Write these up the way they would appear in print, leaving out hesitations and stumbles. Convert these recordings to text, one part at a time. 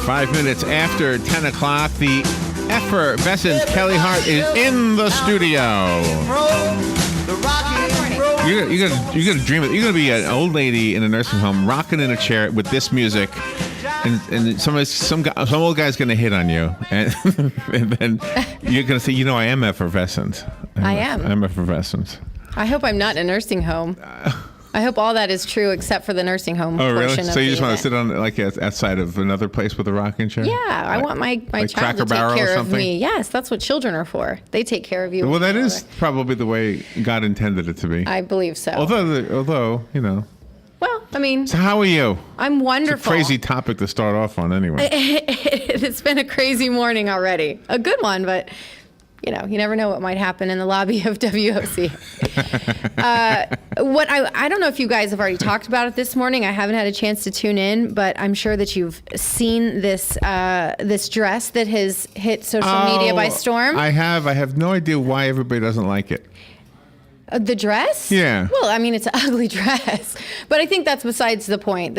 5 minutes after 10 o'clock, the effervescent Kelli Hart is in the studio. You're gonna dream it. You're gonna be an old lady in a nursing home, rocking in a chair with this music, and some old guy's gonna hit on you, and, and then you're gonna say, I am effervescent. I'm effervescent. I hope I'm not in a nursing home. I hope all that is true except for the nursing home portion. Oh, really? So you just want to sit on on outside of another place with a rocking chair? Yeah, I want my child to take care of me. Yes, that's what children are for. They take care of you. Well, that is probably the way God intended it to be. I believe so. Although. Well, I mean. So how are you? I'm wonderful. It's a crazy topic to start off on anyway. It's been a crazy morning already. A good one, but... you never know what might happen in the lobby of WOC. I don't know if you guys have already talked about it this morning. I haven't had a chance to tune in, but I'm sure that you've seen this dress that has hit social media by storm. I have. I have no idea why everybody doesn't like it. The dress? Yeah. Well, I mean, it's an ugly dress, but I think that's besides the point.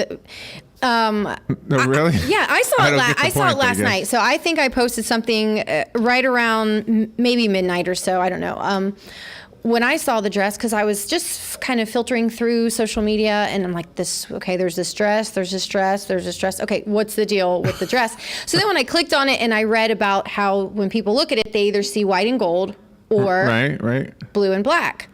No, really? I saw it last night. So I think I posted something right around maybe midnight or so. I don't know. When I saw the dress, because I was just kind of filtering through social media, and I'm like, there's this dress, there's this dress, there's this dress. Okay, what's the deal with the dress? So then when I clicked on it and I read about how when people look at it, they either see white and gold or right. blue and black.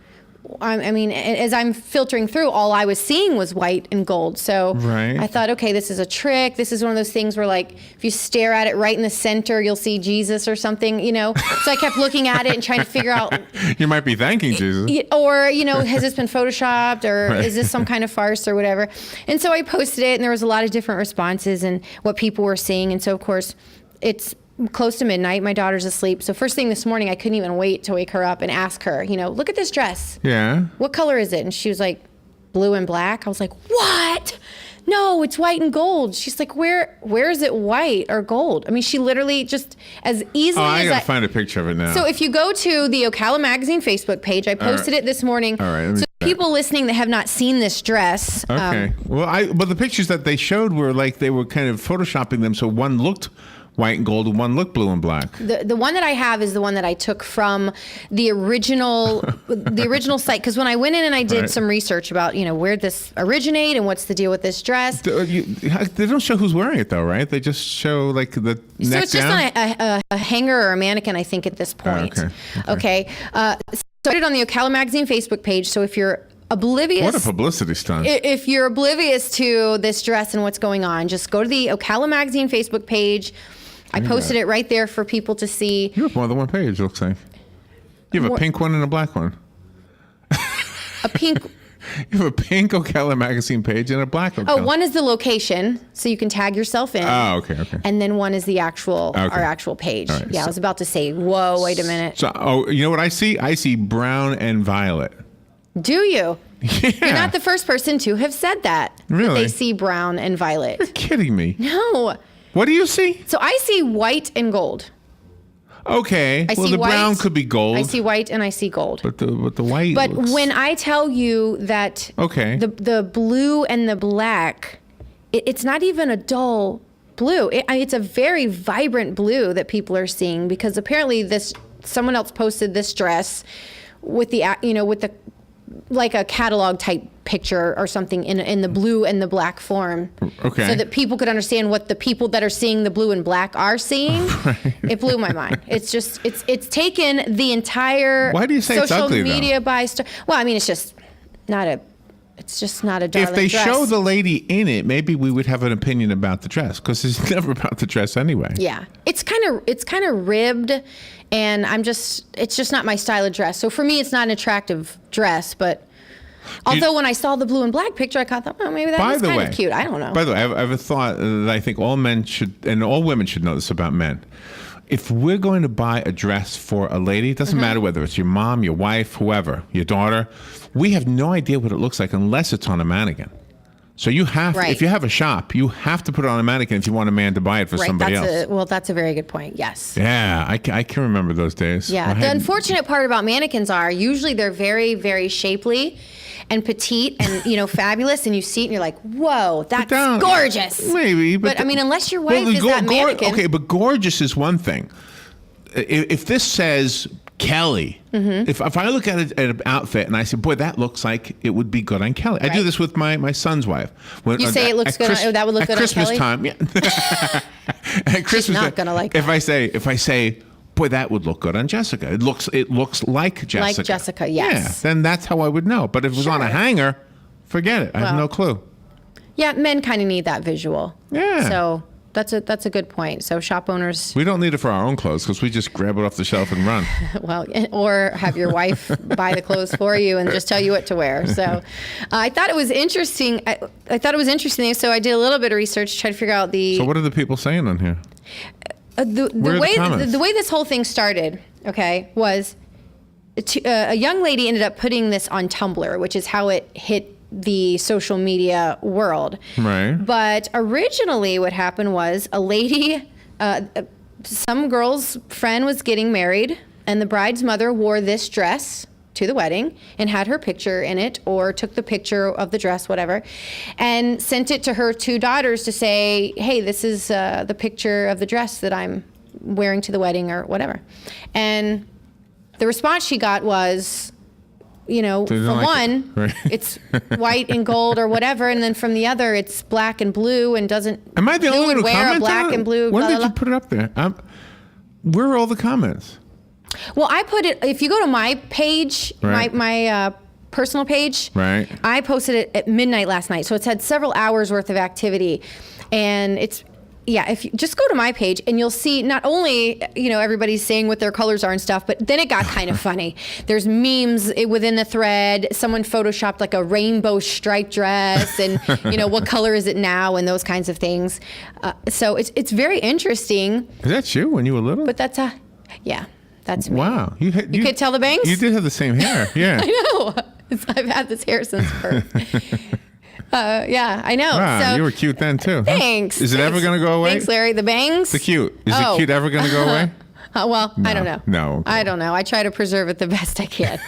I mean, as I'm filtering through, all I was seeing was white and gold. So I thought, okay, this is a trick. This is one of those things where, like, if you stare at it right in the center, you'll see Jesus or something, So I kept looking at it and trying to figure out. You might be thanking Jesus. Or, has this been photoshopped, or is this some kind of farce or whatever? And so I posted it, and there was a lot of different responses and what people were seeing. And so, of course, it's close to midnight. My daughter's asleep. So first thing this morning, I couldn't even wait to wake her up and ask her, look at this dress. Yeah. What color is it? And she was like, blue and black. I was like, what? No, it's white and gold. She's like, where is it white or gold? I mean, she literally just as easily as I gotta find a picture of it now. So if you go to the Ocala Magazine Facebook page, I posted it this morning. All right. So people listening that have not seen this dress. Okay. But the pictures that they showed were like they were kind of photoshopping them, so one looked white and gold, and one looked blue and black. The one that I have is the one that I took from the original site, because when I went in and I did some research about where this originate and what's the deal with this dress. They don't show who's wearing it though, right? They just show like the neck so it's just down? on a hanger or a mannequin, I think, at this point. Okay. So I did it on the Ocala Magazine Facebook page. So if you're oblivious. What a publicity stunt. If you're oblivious to this dress and what's going on, just go to the Ocala Magazine Facebook page. I posted it right there for people to see. You have more than one page, it looks like. You have a pink one and a black one. A pink. You have a pink Ocala Magazine page and a black Ocala. Oh, one is the location, so you can tag yourself in. Oh, okay. And then one is the our actual page. Right, yeah, I was about to say, whoa, wait a minute. So, you know what I see? I see brown and violet. Do you? Yeah. You're not the first person to have said that. Really? That they see brown and violet. You're kidding me. No. What do you see? So I see white and gold. Okay. I see the white, brown could be gold. I see white and I see gold. But the white. But when I tell you that the blue and the black, it's not even a dull blue. It's a very vibrant blue that people are seeing, because apparently someone else posted this dress with the like a catalog type picture or something in the blue and the black form. Okay. So that people could understand what the people that are seeing the blue and black are seeing. It blew my mind. It's just, it's taken the entire Why do you say social it's ugly, media by storm. Well, I mean, it's just not a darling If they dress. show the lady in it, maybe we would have an opinion about the dress, because it's never about the dress anyway. Yeah. It's kind of ribbed, and it's just not my style of dress. So for me, it's not an attractive dress, but although when I saw the blue and black picture, I thought, oh, maybe that is kind of cute. I don't know. By the way, I have a thought that I think all men should, and all women should know this about men. If we're going to buy a dress for a lady, it doesn't matter whether it's your mom, your wife, whoever, your daughter, we have no idea what it looks like unless it's on a mannequin. So you have, Right. if you have a shop, you have to put it on a mannequin if you want a man to buy it for somebody else. That's a very good point. Yes. Yeah, I can remember those days. Yeah. The unfortunate part about mannequins are usually they're very, very shapely and petite and, fabulous. And you see it and you're like, whoa, that's gorgeous. Maybe. But I mean, unless your wife is that mannequin. Okay, but gorgeous is one thing. If this says Kelli, if I look at an outfit and I say, boy, that looks like it would be good on Kelli. Right. I do this with my son's wife. When, you say it looks good that would look good on Kelli? Christmas time, yeah. At Christmas She's not time, gonna like if that. if I say, boy, that would look good on Jessica. It looks like Jessica. Like Jessica, yes. Yeah, then that's how I would know. But if it was on a hanger, forget it. I have no clue. Yeah, men kind of need that visual. Yeah. So that's a good point. So shop owners. We don't need it for our own clothes because we just grab it off the shelf and run. Well, or have your wife buy the clothes for you and just tell you what to wear. So I thought it was interesting. I thought it was interesting. So I did a little bit of research, tried to figure out So what are the people saying on here? The way this whole thing started, okay, was a young lady ended up putting this on Tumblr, which is how it hit the social media world. Right. But originally what happened was a lady, some girl's friend was getting married, and the bride's mother wore this dress to the wedding and had her picture in it, or took the picture of the dress, whatever, and sent it to her two daughters to say, hey, this is the picture of the dress that I'm wearing to the wedding or whatever. And the response she got was, from one, it's white and gold or whatever, and then from the other, it's black and blue and doesn't. Am I the only one who wear commented a black on it? and blue? When blah, did blah, you put it up there? Where are all the comments? Well, I put it. If you go to my page, Right. my personal page, Right. I posted it at midnight last night, so it's had several hours worth of activity, and it's. Yeah, if you just go to my page and you'll see not only, everybody's saying what their colors are and stuff, but then it got kind of funny. There's memes within the thread. Someone photoshopped like a rainbow striped dress and, what color is it now and those kinds of things. So it's very interesting. Is that you when you were little? But that's that's me. Wow. You could tell the bangs? You did have the same hair, yeah. I know. I've had this hair since birth. Yeah, I know. Wow, so, you were cute then too. Thanks. Is it ever going to go away? Thanks, Larry. The bangs? The cute. Is the cute ever going to go away? Well, No. I don't know. No. Okay. I don't know. I try to preserve it the best I can.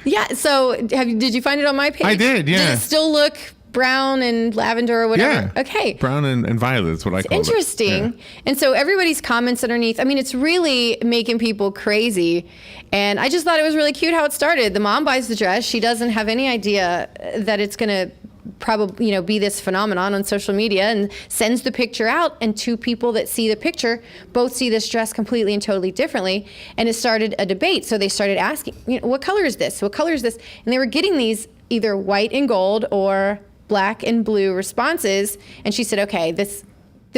Yeah. So, did you find it on my page? I did. Yeah. Does it still look brown and lavender or whatever? Yeah. Okay. Brown and violet is what I call it. Interesting. Yeah. And so everybody's comments underneath, I mean, it's really making people crazy. And I just thought it was really cute how it started. The mom buys the dress. She doesn't have any idea that it's going to probably, be this phenomenon on social media, and sends the picture out. And two people that see the picture both see this dress completely and totally differently. And it started a debate. So they started asking, what color is this? What color is this? And they were getting these either white and gold or black and blue responses. And she said, okay, this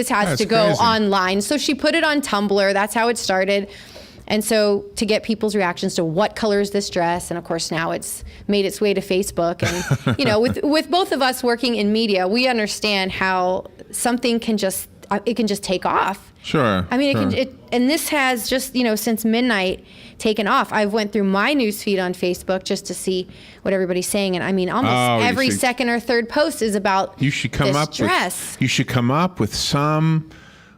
has to go crazy. online. So she put it on Tumblr. That's how it started. And so to get people's reactions to what color is this dress, and of course now it's made its way to Facebook. And with both of us working in media, we understand how something can just take off. Sure. I mean, sure. and this has just since midnight taken off. I've went through my newsfeed on Facebook just to see what everybody's saying, and I mean, almost every second or third post is about You should come this up dress. You should come up with some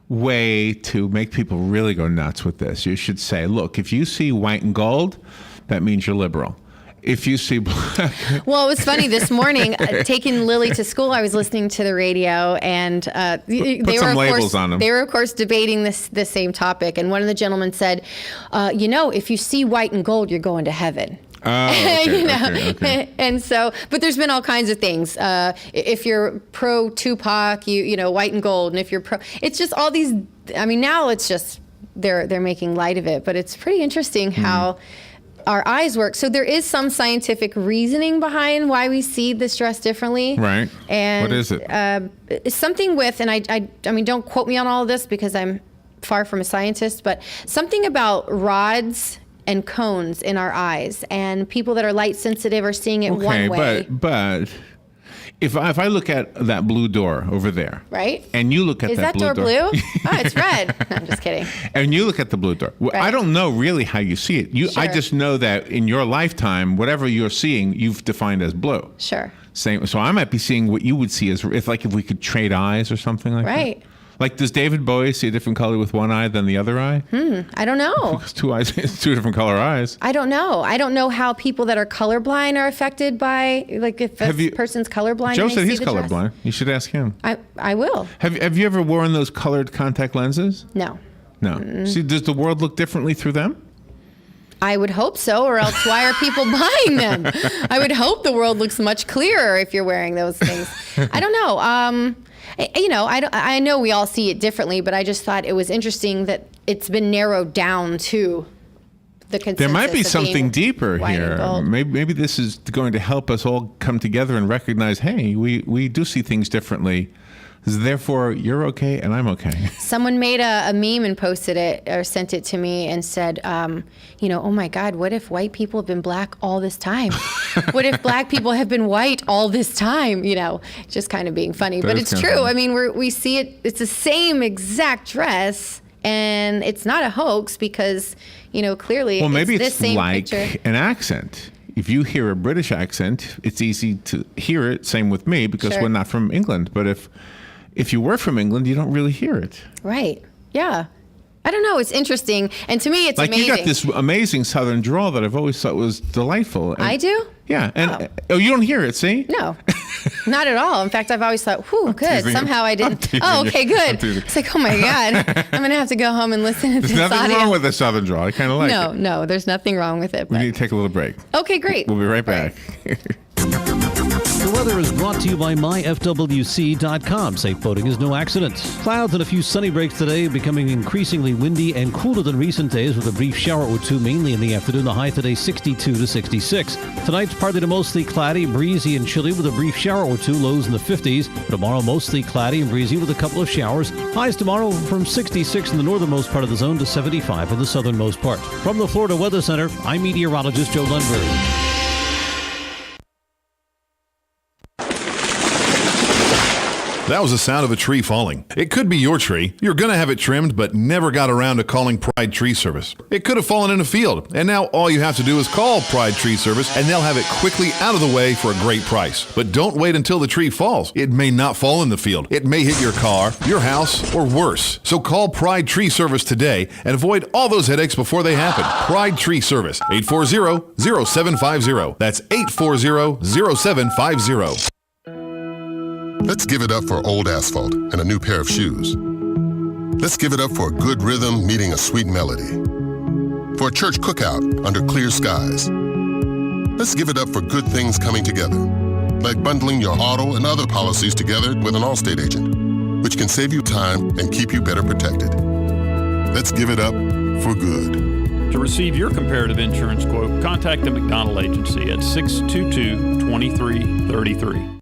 way to make people really go nuts with this. You should say, look, if you see white and gold, that means you're liberal. If you see black. Well, it was funny this morning, taking Lily to school, I was listening to the radio, and they were of course debating the same topic. And one of the gentlemen said, if you see white and gold, you're going to heaven. Oh, okay, okay. And so, but there's been all kinds of things. If you're pro Tupac, white and gold, and if you're it's just all these. I mean, now it's just they're making light of it, but it's pretty interesting how our eyes work. So there is some scientific reasoning behind why we see this dress differently. Right. And what is it? It's something with, and I mean, don't quote me on all of this because I'm far from a scientist, but something about rods and cones in our eyes, and people that are light sensitive are seeing it one way. But If I look at that blue door over there, right, and you look at that blue door, blue? Oh, it's red. No, I'm just kidding. And you look at the blue door. Right. I don't know really how you see it. Sure. I just know that in your lifetime, whatever you're seeing, you've defined as blue. Sure. Same. So I might be seeing what you would see as if we could trade eyes or something like that. Right. Like, does David Bowie see a different color with one eye than the other eye? I don't know. Because two eyes, two different color eyes. I don't know. I don't know how people that are colorblind are affected by, like, if a person's colorblind. Joe said he's colorblind. You should ask him. I will. Have you ever worn those colored contact lenses? No. No. Mm-mm. See, does the world look differently through them? I would hope so, or else why are people buying them? I would hope the world looks much clearer if you're wearing those things. I don't know. I know we all see it differently, but I just thought it was interesting that it's been narrowed down to the consensus. There might be something deeper here. Maybe this is going to help us all come together and recognize, hey, we do see things differently. Therefore, you're okay and I'm okay. Someone made a meme and posted it or sent it to me and said, oh my God, what if white people have been black all this time? What if black people have been white all this time? Just kind of being funny. But it's true. I mean, we see it. It's the same exact dress. And it's not a hoax because, clearly maybe it's this same like picture. An accent. If you hear a British accent, it's easy to hear it. Same with me because Sure. we're not from England. But if you were from England, you don't really hear it. Right. Yeah. I don't know. It's interesting. And to me, it's like amazing. You got this amazing Southern drawl that I've always thought was delightful. I do? Yeah. And you don't hear it, see? No, not at all. In fact, I've always thought, whew, good. Somehow I didn't. Oh, okay, good. It's like, oh my God, I'm going to have to go home and listen to this audio. There's nothing wrong with the Southern drawl. I kind of like it. No, there's nothing wrong with it. We need to take a little break. Okay, great. We'll be right back. The weather is brought to you by myfwc.com. Safe boating is no accident. Clouds and a few sunny breaks today, becoming increasingly windy and cooler than recent days with a brief shower or two, mainly in the afternoon. The high today 62 to 66. Tonight's partly to mostly cloudy, breezy and chilly with a brief shower or two, lows in the 50s. Tomorrow mostly cloudy and breezy with a couple of showers. Highs tomorrow from 66 in the northernmost part of the zone to 75 in the southernmost part. From the Florida Weather Center, I'm meteorologist Joe Lundberg. That was the sound of a tree falling. It could be your tree. You're going to have it trimmed, but never got around to calling Pride Tree Service. It could have fallen in a field, and now all you have to do is call Pride Tree Service, and they'll have it quickly out of the way for a great price. But don't wait until the tree falls. It may not fall in the field. It may hit your car, your house, or worse. So call Pride Tree Service today and avoid all those headaches before they happen. Pride Tree Service, 840-0750. That's 840-0750. Let's give it up for old asphalt and a new pair of shoes. Let's give it up for a good rhythm meeting a sweet melody. For a church cookout under clear skies. Let's give it up for good things coming together, like bundling your auto and other policies together with an Allstate agent, which can save you time and keep you better protected. Let's give it up for good. To receive your comparative insurance quote, contact the McDonald Agency at 622-2333.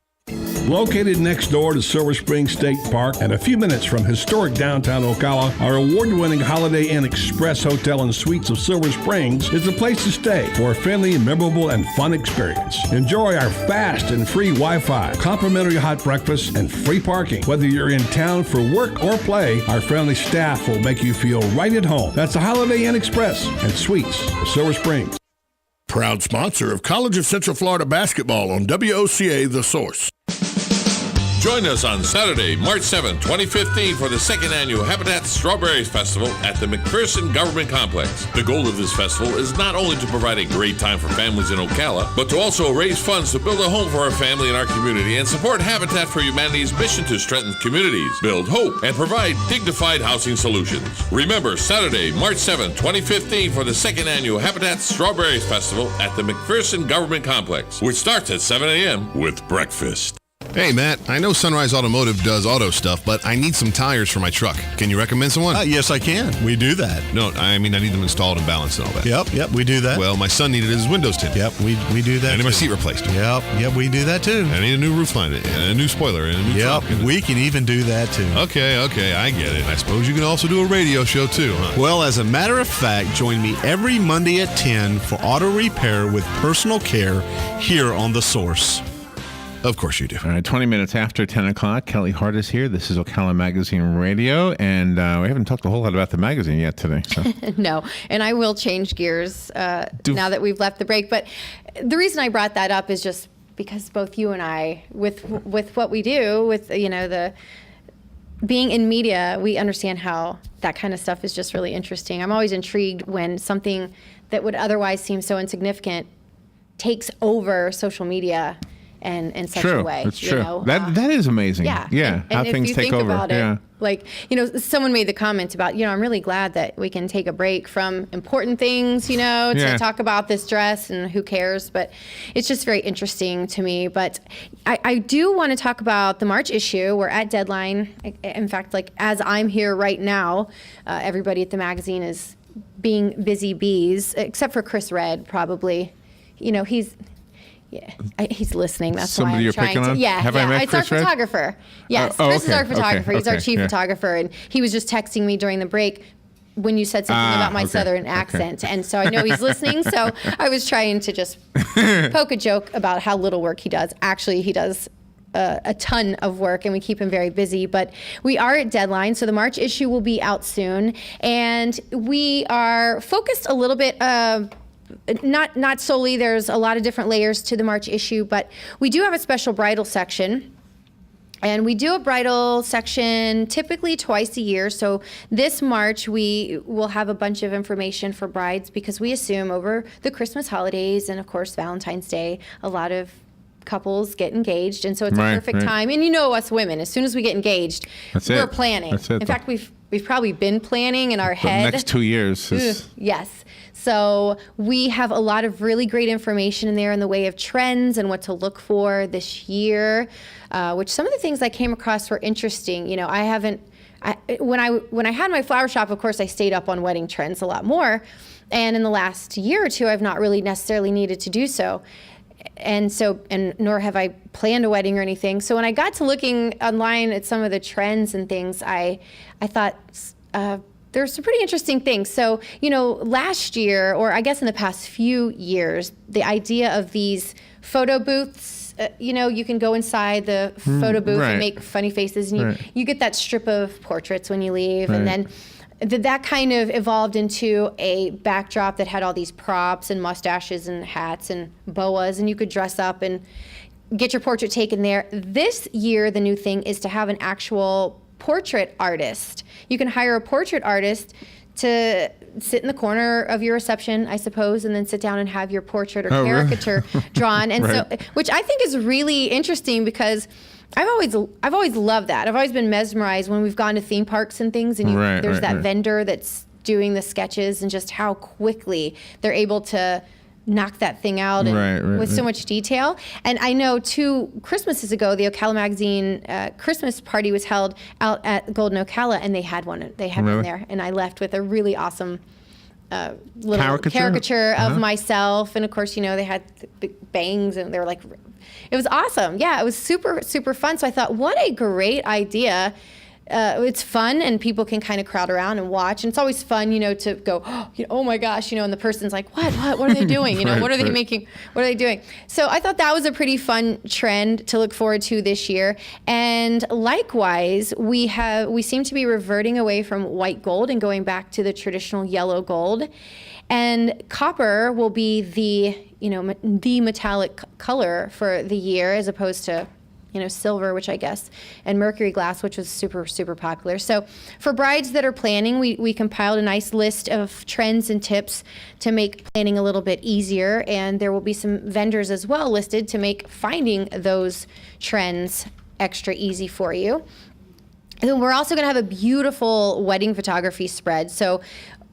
Located next door to Silver Spring State Park and a few minutes from historic downtown Ocala, our award-winning Holiday Inn Express Hotel and Suites of Silver Springs is the place to stay for a friendly, memorable, and fun experience. Enjoy our fast and free Wi-Fi, complimentary hot breakfast, and free parking. Whether you're in town for work or play, our friendly staff will make you feel right at home. That's the Holiday Inn Express and Suites of Silver Springs. Proud sponsor of College of Central Florida basketball on WOCA The Source. Join us on Saturday, March 7, 2015 for the second annual Habitat Strawberries Festival at the McPherson Government Complex. The goal of this festival is not only to provide a great time for families in Ocala, but to also raise funds to build a home for our family and our community and support Habitat for Humanity's mission to strengthen communities, build hope, and provide dignified housing solutions. Remember, Saturday, March 7, 2015 for the second annual Habitat Strawberries Festival at the McPherson Government Complex, which starts at 7 a.m. with breakfast. Hey, Matt, I know Sunrise Automotive does auto stuff, but I need some tires for my truck. Can you recommend someone? Yes, I can. We do that. No, I mean, I need them installed and balanced and all that. Yep, we do that. Well, my son needed his windows tinted. Yep, we do that. I need my seat replaced. Yep, we do that too. I need a new roof line, and a new spoiler, and a new trunk. We can even do that too. Okay, I get it. I suppose you can also do a radio show too, huh? Well, as a matter of fact, join me every Monday at 10 for auto repair with personal care here on The Source. Of course you do. All right, 20 minutes after 10 o'clock, Kelli Hart is here. This is Ocala Magazine Radio, and we haven't talked a whole lot about the magazine yet today. So. No, and I will change gears now that we've left the break. But the reason I brought that up is just because both you and I, with what we do, with the being in media, we understand how that kind of stuff is just really interesting. I'm always intrigued when something that would otherwise seem so insignificant takes over social media in such a way. It's true. That is amazing. Yeah. How and things if you take think over. About it, like, someone made the comment about, I'm really glad that we can take a break from important things, to talk about this dress and who cares. But it's just very interesting to me. But I do want to talk about the March issue. We're at deadline. In fact, like as I'm here right now, everybody at the magazine is being busy bees, except for Chris Redd, probably. He's listening. That's somebody why I'm you're trying picking to. on? Yeah, Have I met it's Chris our Redd? photographer. Yes, Chris is our photographer. He's our chief photographer, and he was just texting me during the break when you said something about my southern accent, and so I know he's listening. So I was trying to just poke a joke about how little work he does. Actually, he does a ton of work, and we keep him very busy. But we are at deadline, so the March issue will be out soon, and we are focused a little bit. Not solely, there's a lot of different layers to the March issue, but we do have a special bridal section. And we do a bridal section typically twice a year. So this March, we will have a bunch of information for brides because we assume over the Christmas holidays and, of course, Valentine's Day, a lot of couples get engaged. And so it's a perfect time. And us women, as soon as we get engaged, we're planning. In fact, we've probably been planning in our head. The next 2 years. Yes. So we have a lot of really great information in there in the way of trends and what to look for this year, which some of the things I came across were interesting. When I had my flower shop, of course, I stayed up on wedding trends a lot more. And in the last year or two, I've not really necessarily needed to do so. And nor have I planned a wedding or anything. So when I got to looking online at some of the trends and things, I thought, there's some pretty interesting things. So, last year, or I guess in the past few years, the idea of these photo booths, you can go inside the photo booth and make funny faces, and you get that strip of portraits when you leave. And then that kind of evolved into a backdrop that had all these props and mustaches and hats and boas, and you could dress up and get your portrait taken there. This year, the new thing is to have an actual portrait artist. You can hire a portrait artist to sit in the corner of your reception, I suppose, and then sit down and have your portrait or caricature drawn. And so, which I think is really interesting because I've always loved that. I've always been mesmerized when we've gone to theme parks and things, and there's that vendor that's doing the sketches and just how quickly they're able to knock that thing out with so much detail. And I know 2 Christmases ago, the Ocala Magazine Christmas party was held out at Golden Ocala, and they had one. They had one there, and I left with a really awesome little caricature of myself. And of course, they had the big bangs, and they were like, it was awesome. Yeah, it was super, super fun. So I thought, what a great idea. It's fun, and people can kind of crowd around and watch. And it's always fun, to go, oh my gosh, and the person's like, what are they doing? What are they making? What are they doing? So I thought that was a pretty fun trend to look forward to this year. And likewise, we seem to be reverting away from white gold and going back to the traditional yellow gold. And copper will be the metallic color for the year, as opposed to silver, which I guess, and mercury glass, which was super, super popular. So for brides that are planning, we compiled a nice list of trends and tips to make planning a little bit easier. And there will be some vendors as well listed to make finding those trends extra easy for you. And then we're also going to have a beautiful wedding photography spread. So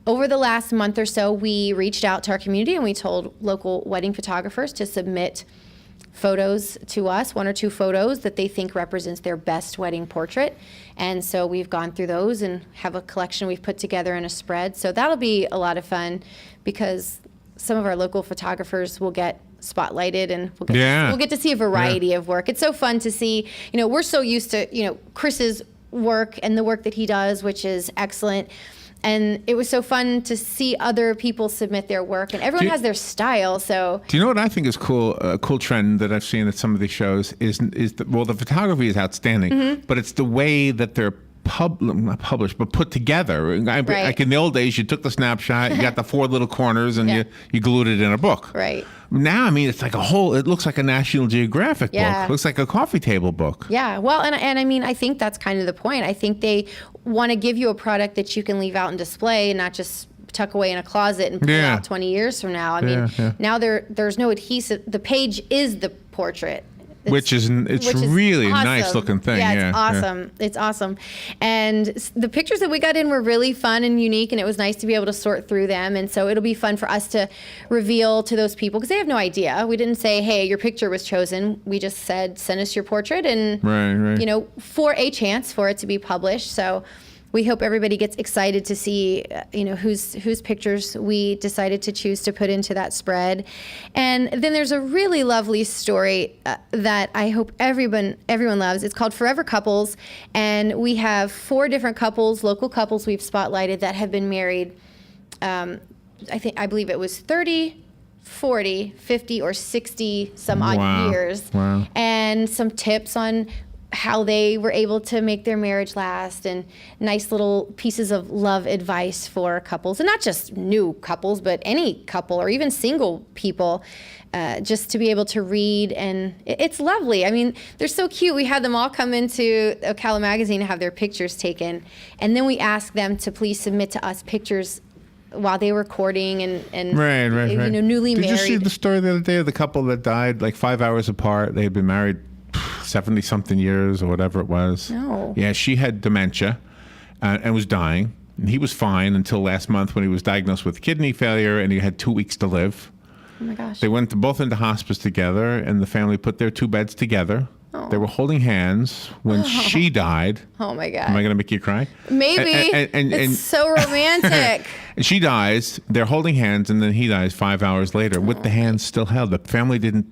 over the last month or so, we reached out to our community and we told local wedding photographers to submit photos to us, 1 or 2 photos that they think represents their best wedding portrait. And so we've gone through those and have a collection we've put together in a spread. So that'll be a lot of fun because some of our local photographers will get spotlighted, and we'll get to see a variety of work. It's so fun to see, we're so used to, Chris's work and the work that he does, which is excellent. And it was so fun to see other people submit their work, and everyone has their style. So, do you know what I think is cool? A cool trend that I've seen at some of these shows is the photography is outstanding, but it's the way that they're not published, but put together. Like in the old days, you took the snapshot, you got the 4 little corners, and you glued it in a book. Right. Now, I mean, it's like it looks like a National Geographic book. It looks like a coffee table book. Yeah. Well, and I mean, I think that's kind of the point. I think they want to give you a product that you can leave out and display, and not just tuck away in a closet and pull it out 20 years from now. I mean, now there's no adhesive. The page is the portrait. Which is really awesome. Nice looking thing. Yeah, it's awesome. Yeah. It's awesome. And the pictures that we got in were really fun and unique, and it was nice to be able to sort through them. And so it'll be fun for us to reveal to those people, because they have no idea. We didn't say, hey, your picture was chosen. We just said, send us your portrait, and you know, for a chance for it to be published. So we hope everybody gets excited to see, you know, whose pictures we decided to choose to put into that spread. And then there's a really lovely story that I hope everyone loves. It's called Forever Couples, and we have 4 different couples, local couples we've spotlighted that have been married. I believe it was 30, 40, 50, or 60 some odd years. Wow. And some tips on how they were able to make their marriage last, and nice little pieces of love advice for couples, and not just new couples, but any couple or even single people, just to be able to read. And it's lovely. I mean, they're so cute. We had them all come into Ocala magazine to have their pictures taken, and then we asked them to please submit to us pictures while they were courting and right. you know, newly married. Did you see the story the other day of the couple that died like 5 hours apart? They had been married 70-something years or whatever it was. No. Yeah, she had dementia and was dying. And he was fine until last month when he was diagnosed with kidney failure, and he had 2 weeks to live. Oh my gosh. They went both into hospice together, and the family put their 2 beds together. Oh. They were holding hands when she died. Oh my God. Am I going to make you cry? Maybe. It's so romantic. And she dies, they're holding hands, and then he dies 5 hours later with the hands still held. The family didn't,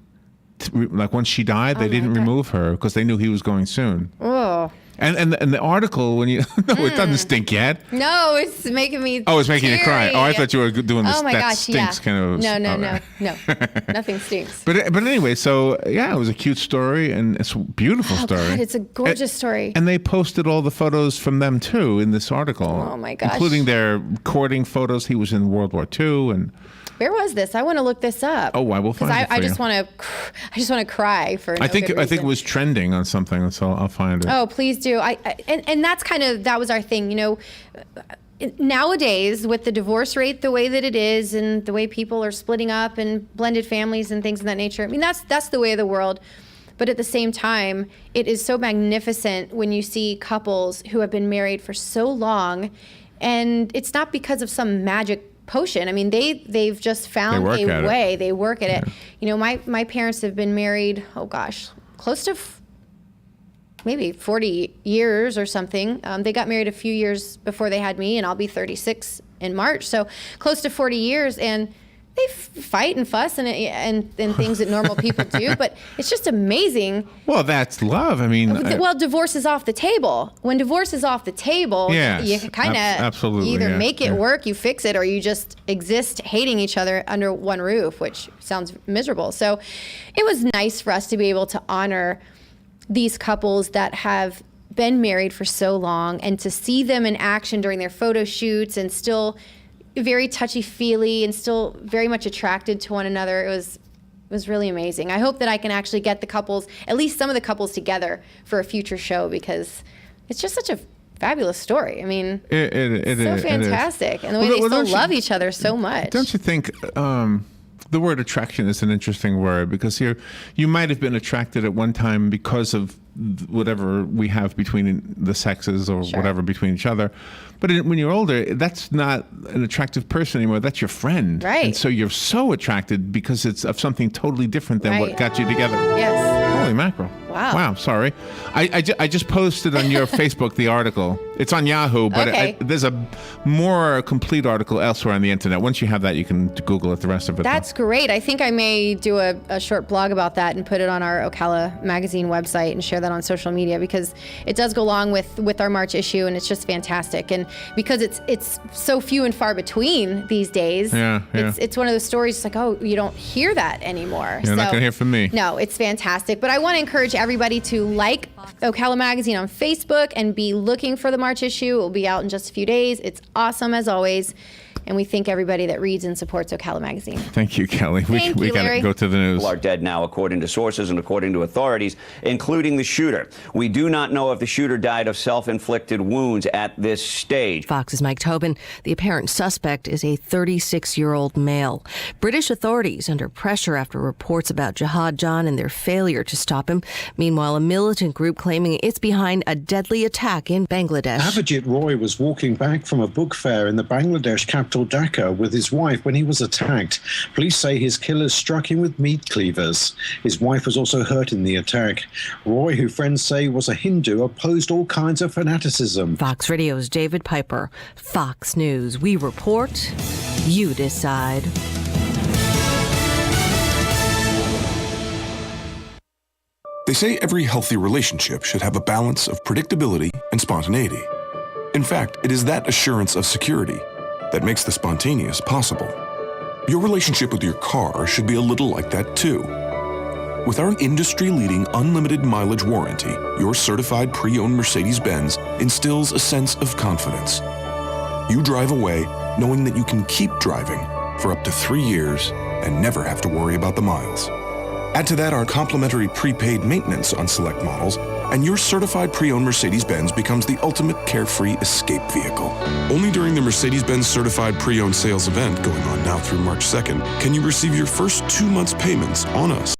like once she died, they didn't remove her because they knew he was going soon. Oh. And the article, when you no, it doesn't stink yet. No, it's making me. Oh, it's making you cry. teary. Oh, I thought you were doing this. Oh my that gosh, stinks kind of. No, nothing stinks. But anyway, so yeah, it was a cute story, and it's a beautiful story. God, it's a gorgeous story. And they posted all the photos from them too in this article. Oh my gosh, including their courting photos. He was in World War II, and. Where was this? I want to look this up. Oh, I will find it for I just want to cry for. No I think good it reason. was trending on something, so I'll find it. Oh, please do. And that's that was our thing. You know, nowadays with the divorce rate the way that it is, and the way people are splitting up and blended families and things of that nature. I mean, that's the way of the world. But at the same time, it is so magnificent when you see couples who have been married for so long, and it's not because of some magic potion. I mean, they've just found a way. They work at it. You know, my parents have been married, oh gosh, close to maybe 40 years or something. They got married a few years before they had me, and I'll be 36 in March. So close to 40 years, and they fight and fuss and things that normal people do, but it's just amazing. Well, that's love. I mean, well, divorce is off the table. When divorce is off the table, you kind of either make it work, you fix it, or you just exist hating each other under one roof, which sounds miserable. So it was nice for us to be able to honor these couples that have been married for so long, and to see them in action during their photo shoots, and still very touchy-feely and still very much attracted to one another. It was really amazing. I hope that I can actually get the couples, at least some of the couples, together for a future show, because it's just such a fabulous story. I mean, it's so fantastic. And the way they still love each other so much. Don't you think the word attraction is an interesting word, because you might have been attracted at one time because of whatever we have between the sexes, or whatever between each other. But when you're older, that's not an attractive person anymore. That's your friend. Right. And so you're so attracted because it's of something totally different than what got you together. Yes. Holy mackerel. Wow. Wow, sorry. I just posted on your Facebook the article. It's on Yahoo, but Okay. there's a more complete article elsewhere on the internet. Once you have that, you can Google it, the rest of it. That's great. I think I may do a short blog about that and put it on our Ocala magazine website and share that on social media, because it does go along with our March issue, and it's just fantastic. And because it's so few and far between these days, it's one of those stories. It's like, oh, you don't hear that anymore. You're not gonna hear from me. No, it's fantastic. But I want to encourage everybody to like Ocala magazine on Facebook and be looking for the March issue. It will be out in just a few days. It's awesome as always. And we thank everybody that reads and supports Ocala magazine. Thank you, Kelly. Thank we you, got to Larry. go to the news. People are dead now, according to sources and according to authorities, including the shooter. We do not know if the shooter died of self-inflicted wounds at this stage. Fox's Mike Tobin. The apparent suspect is a 36-year-old male. British authorities under pressure after reports about Jihad John and their failure to stop him. Meanwhile, a militant group claiming it's behind a deadly attack in Bangladesh. Avijit Roy was walking back from a book fair in the Bangladesh capital Dhaka with his wife when he was attacked. Police say his killers struck him with meat cleavers. His wife was also hurt in the attack. Roy, who friends say was a Hindu, opposed all kinds of fanaticism. Fox Radio's David Piper. Fox News. We report, you decide. They say every healthy relationship should have a balance of predictability and spontaneity. In fact, it is that assurance of security that makes the spontaneous possible. Your relationship with your car should be a little like that too. With our industry-leading unlimited mileage warranty, your certified pre-owned Mercedes-Benz instills a sense of confidence. You drive away knowing that you can keep driving for up to 3 years and never have to worry about the miles. Add to that our complimentary prepaid maintenance on select models, and your certified pre-owned Mercedes-Benz becomes the ultimate carefree escape vehicle. Only during the Mercedes-Benz Certified Pre-Owned Sales event, going on now through March 2nd, can you receive your first 2 months' payments on us